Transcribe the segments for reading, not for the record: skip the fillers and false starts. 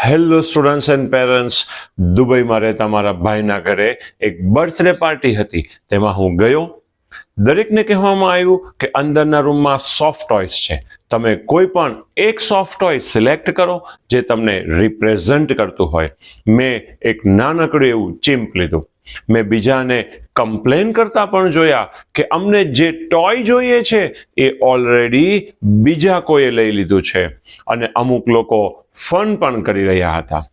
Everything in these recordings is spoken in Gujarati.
હેલો સ્ટુડન્ટ્સ એન્ડ પેરેન્ટ્સ, દુબઈમાં રહેતા મારા ભાઈના ઘરે એક બર્થડે પાર્ટી હતી. તેમાં હું ગયો. દરેકને કહેવામાં આવ્યું કે અંદરના રૂમમાં સોફ્ટ ટોયસ છે. તમે કોઈ પણ એક સોફ્ટ ટોય સિલેક્ટ કરો જે તમને રિપ્રેઝન્ટ કરતું હોય. મેં એક નાનકડું એવું ચિમ્પ લીધું. મેં બીજાને કમ્પ્લેન કરતા પણ જોયા કે અમને જે ટોય જોઈએ છે એ ઓલરેડી બીજા કોઈએ લઈ લીધું છે, અને અમુક લોકો ફન પણ કરી રહ્યા હતા.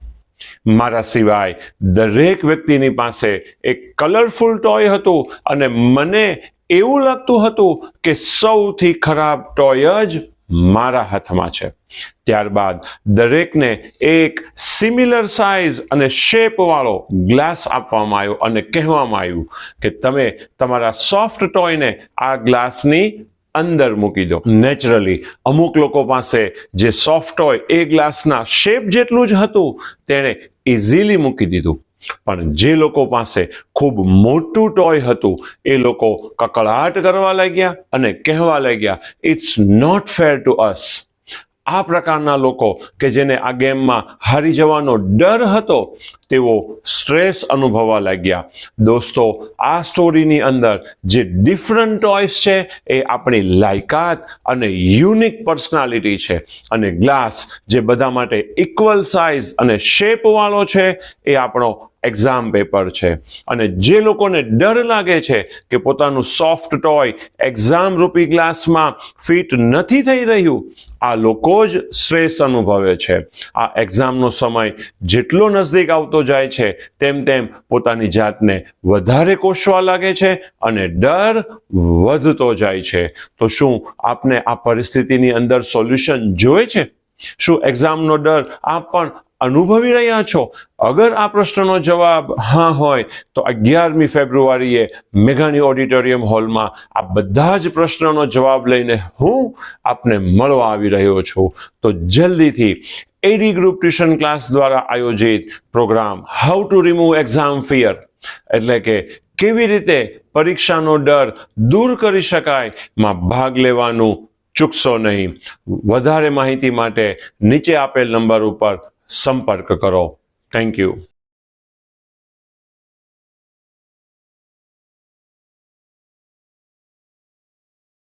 મારા સિવાય દરેક વ્યક્તિની પાસે એક કલરફુલ ટોય હતું, અને મને એવું લાગતું હતું કે સૌથી ખરાબ ટોય જ મારા હાથમાં છે. ત્યારબાદ દરેકને એક સિમિલર સાઇઝ અને શેપ વાળો ગ્લાસ આપવામાં આવ્યો અને કહેવામાં આવ્યું કે તમે તમારા સોફ્ટ ટોયને આ ગ્લાસની અંદર મૂકી દો. નેચરલી અમુક લોકો પાસે જે સોફ્ટ ટોય એ ગ્લાસના શેપ જેટલું જ હતું તેણે ઇઝીલી મૂકી દીધું. પણ જે લોકો પાસે ખૂબ મોટું ટોય હતું એ લોકો કકળાટ કરવા લાગ્યા અને કહેવા લાગ્યા, it's not fair to us. આ પ્રકારના લોકો કે જેને આ ગેમમાં હારી જવાનો ડર હતો તેઓ સ્ટ્રેસ અનુભવવા લાગ્યા. દોસ્તો, આ સ્ટોરીની અંદર જે ડિફરન્ટ ટોયસ છે એ આપણી લાયકાત અને યુનિક પર્સનાલિટી છે, અને ગ્લાસ જે બધા માટે ઇક્વલ સાઇઝ અને શેપ વાળો છે એ આપણો એક્ઝામ પેપર છે. અને જે લોકોને ડર લાગે છે કે પોતાનું સોફ્ટ ટોય એક્ઝામ રૂપી ગ્લાસમાં ફિટ નથી થઈ રહ્યું, આ લોકો જ સ્ટ્રેસ અનુભવે છે. આ એક્ઝામનો સમય જેટલો નજદીક આવતો જાય છે તેમ તેમ પોતાની જાતને વધારે કોસવા લાગે છે અને ડર વધતો જાય છે. તો શું આપને આ પરિસ્થિતિની અંદર સોલ્યુશન જોઈએ છે? શું એક્ઝામનો ડર આપ પણ અનુભવી રહ્યા છો? અગર આ પ્રશ્નનો જવાબ હા હોય તો 11મી ફેબ્રુઆરીએ મેઘાણી ઓડિટોરિયમ હોલમાં આ બધા જ પ્રશ્નોનો જવાબ લઈને હું આપને મળવા આવી રહ્યો છું. તો જલ્દીથી એડી ગ્રુપ ટ્યુશન ક્લાસ દ્વારા આયોજિત programme how to remove exam fear, એટલે કે કેવી રીતે પરીક્ષાનો ડર દૂર કરી શકાય માં ભાગ લેવાનું ચૂકશો નહીં. વધારે માહિતી માટે નીચે આપેલ નંબર ઉપર સંપર્ક કરો. Thank you.